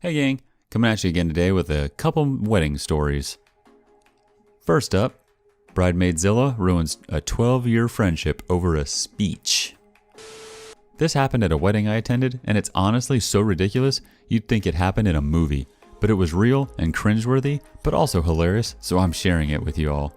Hey gang, coming at you again today with a couple wedding stories. First up, BridemaidZilla ruins a 12-year friendship over a speech. This happened at a wedding I attended, and it's honestly so ridiculous you'd think it happened in a movie. But it was real and cringeworthy, but also hilarious, so I'm sharing it with you all.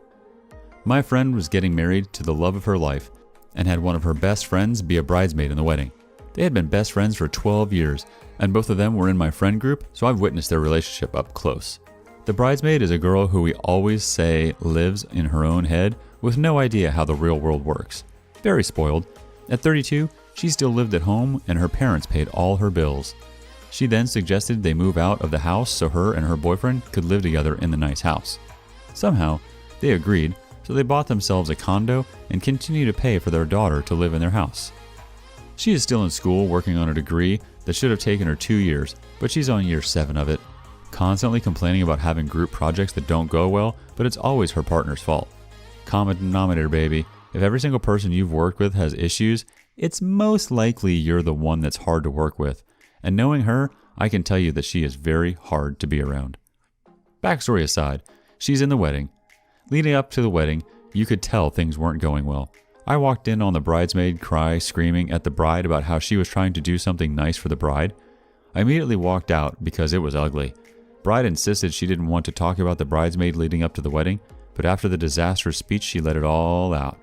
My friend was getting married to the love of her life, and had one of her best friends be a bridesmaid in the wedding. They had been best friends for 12 years, and both of them were in my friend group, so I've witnessed their relationship up close. The bridesmaid is a girl who we always say lives in her own head with no idea how the real world works. Very spoiled. At 32, she still lived at home and her parents paid all her bills. She then suggested they move out of the house so her and her boyfriend could live together in the nice house. Somehow, they agreed, so they bought themselves a condo and continue to pay for their daughter to live in their house. She is still in school working on a degree that should have taken her 2 years, but she's on year 7 of it, constantly complaining about having group projects that don't go well, but it's always her partner's fault. Common denominator, baby. If every single person you've worked with has issues, it's most likely you're the one that's hard to work with. And knowing her, I can tell you that she is very hard to be around. Backstory aside, she's in the wedding. Leading up to the wedding, you could tell things weren't going well. I walked in on the bridesmaid screaming at the bride about how she was trying to do something nice for the bride. I immediately walked out because it was ugly. Bride insisted she didn't want to talk about the bridesmaid leading up to the wedding, but after the disastrous speech, she let it all out.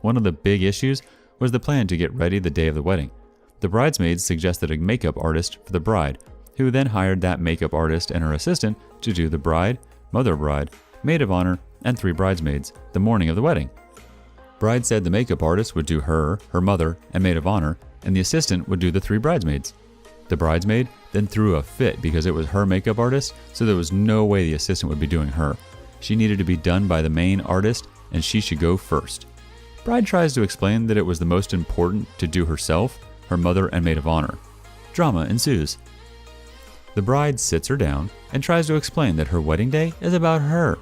One of the big issues was the plan to get ready the day of the wedding. The bridesmaids suggested a makeup artist for the bride, who then hired that makeup artist and her assistant to do the bride, mother bride, maid of honor, and 3 bridesmaids the morning of the wedding. Bride said the makeup artist would do her mother, and maid of honor, and the assistant would do the 3 bridesmaids. The bridesmaid then threw a fit because it was her makeup artist, so there was no way the assistant would be doing her. She needed to be done by the main artist, and she should go first. Bride tries to explain that it was the most important to do herself, her mother, and maid of honor. Drama ensues. The bride sits her down and tries to explain that her wedding day is about her.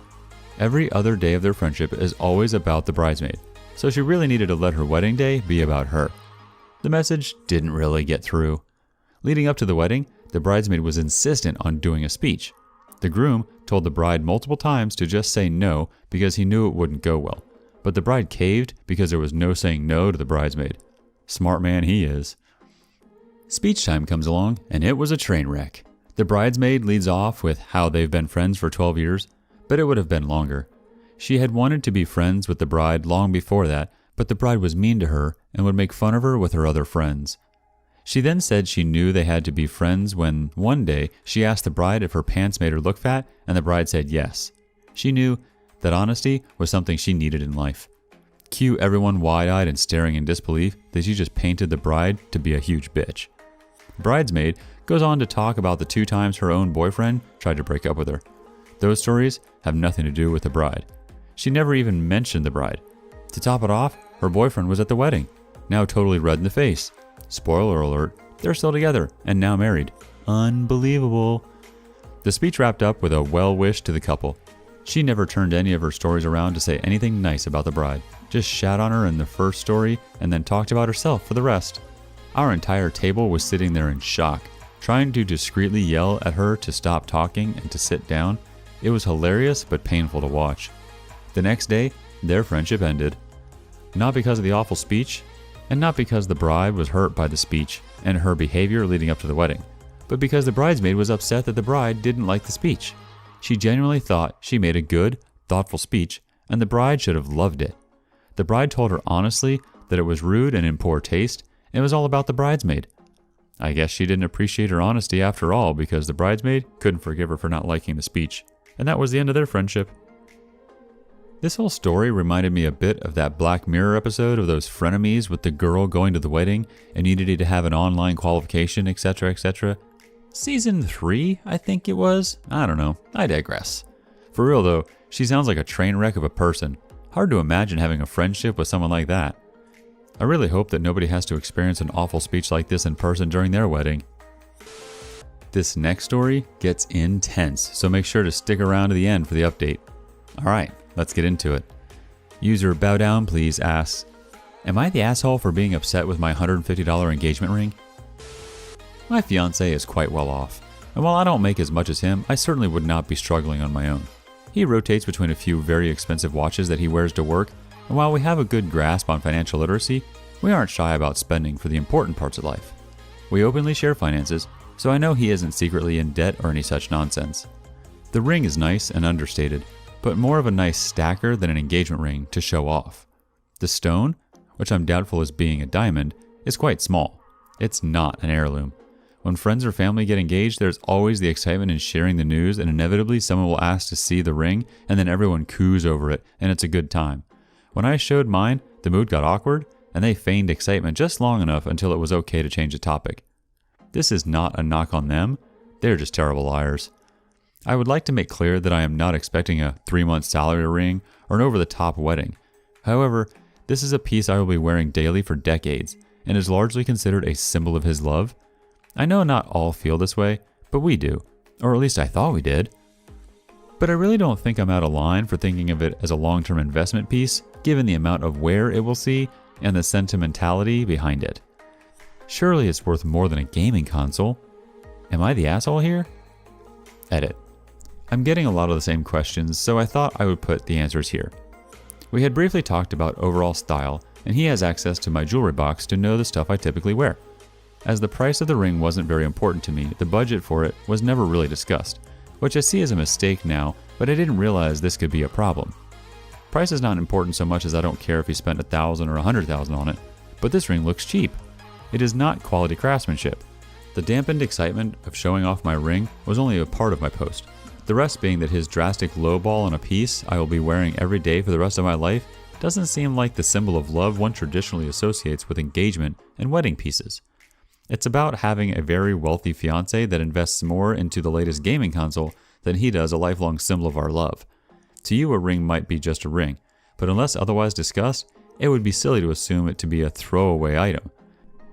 Every other day of their friendship is always about the bridesmaid, so she really needed to let her wedding day be about her. The message didn't really get through. Leading up to the wedding, the bridesmaid was insistent on doing a speech. The groom told the bride multiple times to just say no because he knew it wouldn't go well, but the bride caved because there was no saying no to the bridesmaid. Smart man he is. Speech time comes along, and it was a train wreck. The bridesmaid leads off with how they've been friends for 12 years, but it would have been longer. She had wanted to be friends with the bride long before that, but the bride was mean to her and would make fun of her with her other friends. She then said she knew they had to be friends when, one day, she asked the bride if her pants made her look fat, and the bride said yes. She knew that honesty was something she needed in life. Cue everyone wide-eyed and staring in disbelief that she just painted the bride to be a huge bitch. Bridesmaid goes on to talk about the 2 times her own boyfriend tried to break up with her. Those stories have nothing to do with the bride. She never even mentioned the bride. To top it off, her boyfriend was at the wedding, now totally red in the face. Spoiler alert, they're still together and now married. Unbelievable. The speech wrapped up with a well wish to the couple. She never turned any of her stories around to say anything nice about the bride, just shat on her in the first story and then talked about herself for the rest. Our entire table was sitting there in shock, trying to discreetly yell at her to stop talking and to sit down. It was hilarious but painful to watch. The next day, their friendship ended. Not because of the awful speech, and not because the bride was hurt by the speech and her behavior leading up to the wedding, but because the bridesmaid was upset that the bride didn't like the speech. She genuinely thought she made a good, thoughtful speech, and the bride should have loved it. The bride told her honestly that it was rude and in poor taste, and it was all about the bridesmaid. I guess she didn't appreciate her honesty after all because the bridesmaid couldn't forgive her for not liking the speech, and that was the end of their friendship. This whole story reminded me a bit of that Black Mirror episode of those frenemies with the girl going to the wedding and needed to have an online qualification, etc., etc. Season 3, I think it was. I don't know. I digress. For real though, she sounds like a train wreck of a person. Hard to imagine having a friendship with someone like that. I really hope that nobody has to experience an awful speech like this in person during their wedding. This next story gets intense, so make sure to stick around to the end for the update. Alright, let's get into it. User Bow Down Please asks, am I the asshole for being upset with my $150 engagement ring? My fiance is quite well off. and while I don't make as much as him, I certainly would not be struggling on my own. He rotates between a few very expensive watches that he wears to work, and while we have a good grasp on financial literacy, we aren't shy about spending for the important parts of life. We openly share finances, so I know he isn't secretly in debt or any such nonsense. The ring is nice and understated, but more of a nice stacker than an engagement ring to show off. The stone, which I'm doubtful is being a diamond, is quite small. It's not an heirloom. When friends or family get engaged, there's always the excitement in sharing the news, and inevitably someone will ask to see the ring, and then everyone coos over it, and it's a good time. When I showed mine, the mood got awkward, and they feigned excitement just long enough until it was okay to change the topic. This is not a knock on them, they're just terrible liars. I would like to make clear that I am not expecting a 3-month salary ring or an over-the-top wedding. However, this is a piece I will be wearing daily for decades, and is largely considered a symbol of his love. I know not all feel this way, but we do, or at least I thought we did. But I really don't think I'm out of line for thinking of it as a long-term investment piece, given the amount of wear it will see and the sentimentality behind it. Surely it's worth more than a gaming console. Am I the asshole here? Edit. I'm getting a lot of the same questions, so I thought I would put the answers here. We had briefly talked about overall style, and he has access to my jewelry box to know the stuff I typically wear. As the price of the ring wasn't very important to me, the budget for it was never really discussed, which I see as a mistake now, but I didn't realize this could be a problem. Price is not important so much as I don't care if he spent $1,000 or $100,000 on it, but this ring looks cheap. It is not quality craftsmanship. The dampened excitement of showing off my ring was only a part of my post. The rest being that his drastic lowball on a piece I will be wearing every day for the rest of my life doesn't seem like the symbol of love one traditionally associates with engagement and wedding pieces. It's about having a very wealthy fiancé that invests more into the latest gaming console than he does a lifelong symbol of our love. To you, a ring might be just a ring, but unless otherwise discussed, it would be silly to assume it to be a throwaway item.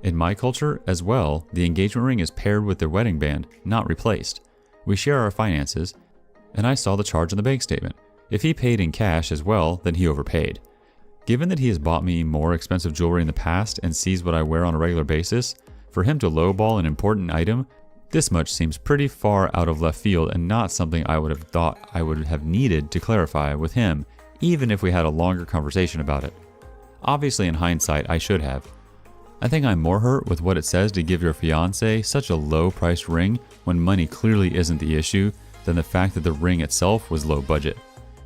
In my culture, as well, the engagement ring is paired with their wedding band, not replaced. We share our finances, and I saw the charge on the bank statement. If he paid in cash as well, then he overpaid. Given that he has bought me more expensive jewelry in the past and sees what I wear on a regular basis, for him to lowball an important item, this much seems pretty far out of left field and not something I would have thought I would have needed to clarify with him, even if we had a longer conversation about it. Obviously, in hindsight, I should have. I think I'm more hurt with what it says to give your fiancé such a low-priced ring when money clearly isn't the issue than the fact that the ring itself was low budget.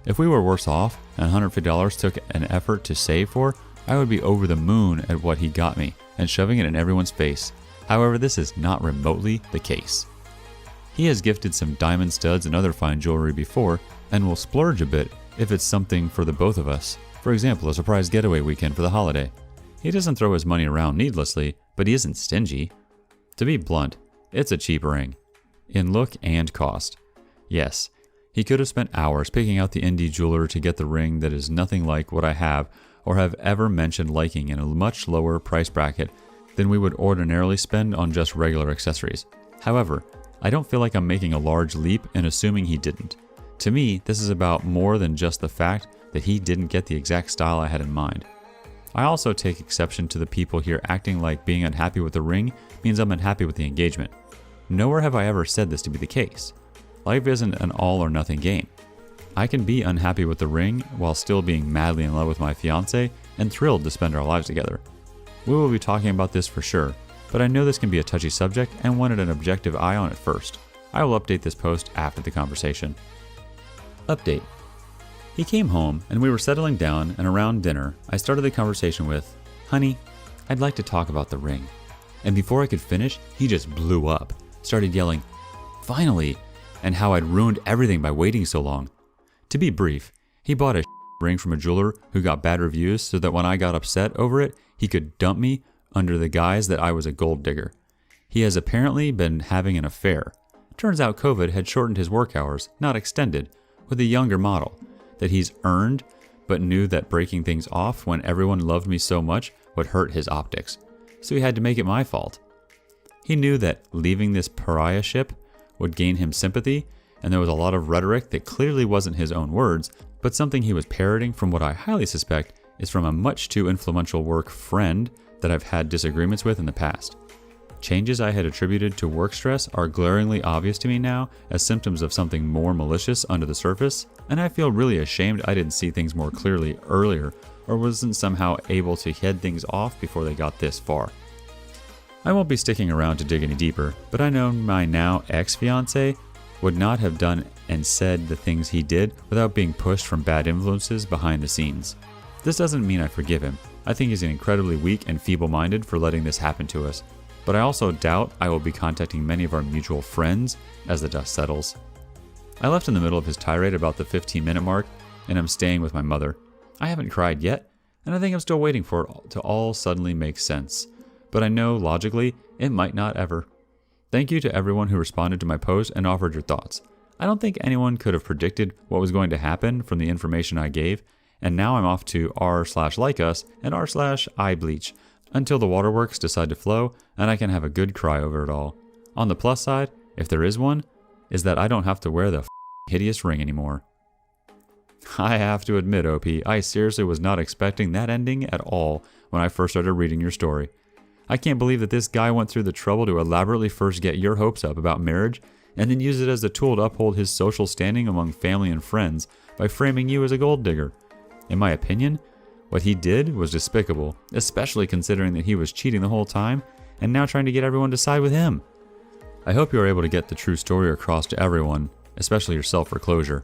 If we were worse off and $150 took an effort to save for, I would be over the moon at what he got me and shoving it in everyone's face. However, this is not remotely the case. He has gifted some diamond studs and other fine jewelry before and will splurge a bit if it's something for the both of us. For example, a surprise getaway weekend for the holiday. He doesn't throw his money around needlessly, but he isn't stingy. To be blunt, it's a cheap ring. In look and cost. Yes, he could have spent hours picking out the indie jeweler to get the ring that is nothing like what I have or have ever mentioned liking in a much lower price bracket than we would ordinarily spend on just regular accessories. However, I don't feel like I'm making a large leap in assuming he didn't. To me, this is about more than just the fact that he didn't get the exact style I had in mind. I also take exception to the people here acting like being unhappy with the ring means I'm unhappy with the engagement. Nowhere have I ever said this to be the case. Life isn't an all or nothing game. I can be unhappy with the ring while still being madly in love with my fiancé and thrilled to spend our lives together. We will be talking about this for sure, but I know this can be a touchy subject and wanted an objective eye on it first. I will update this post after the conversation. Update. He came home and we were settling down, and around dinner, I started the conversation with, "Honey, I'd like to talk about the ring." And before I could finish, he just blew up, started yelling, "Finally!" and how I'd ruined everything by waiting so long. To be brief, he bought a ring from a jeweler who got bad reviews so that when I got upset over it, he could dump me under the guise that I was a gold digger. He has apparently been having an affair. Turns out COVID had shortened his work hours, not extended, with a younger model that he's earned, but knew that breaking things off when everyone loved me so much would hurt his optics. So he had to make it my fault. He knew that leaving this pariahship would gain him sympathy, and there was a lot of rhetoric that clearly wasn't his own words, but something he was parroting from what I highly suspect is from a much too influential work friend that I've had disagreements with in the past. Changes I had attributed to work stress are glaringly obvious to me now as symptoms of something more malicious under the surface, and I feel really ashamed I didn't see things more clearly earlier or wasn't somehow able to head things off before they got this far. I won't be sticking around to dig any deeper, but I know my now ex-fiancé would not have done and said the things he did without being pushed from bad influences behind the scenes. This doesn't mean I forgive him. I think he's incredibly weak and feeble-minded for letting this happen to us. But I also doubt I will be contacting many of our mutual friends as the dust settles. I left in the middle of his tirade about the 15-minute mark, and I'm staying with my mother. I haven't cried yet, and I think I'm still waiting for it to all suddenly make sense. But I know, logically, it might not ever. Thank you to everyone who responded to my post and offered your thoughts. I don't think anyone could have predicted what was going to happen from the information I gave, and now I'm off to r/like us and r/ibleach, until the waterworks decide to flow and I can have a good cry over it all. On the plus side, if there is one, is that I don't have to wear the hideous ring anymore. I have to admit, OP, I seriously was not expecting that ending at all when I first started reading your story. I can't believe that this guy went through the trouble to elaborately first get your hopes up about marriage and then use it as a tool to uphold his social standing among family and friends by framing you as a gold digger. In my opinion, what he did was despicable, especially considering that he was cheating the whole time and now trying to get everyone to side with him. I hope you are able to get the true story across to everyone, especially yourself for closure.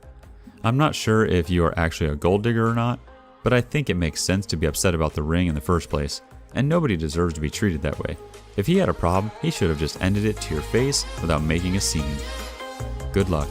I'm not sure if you are actually a gold digger or not, but I think it makes sense to be upset about the ring in the first place, and nobody deserves to be treated that way. If he had a problem, he should have just ended it to your face without making a scene. Good luck.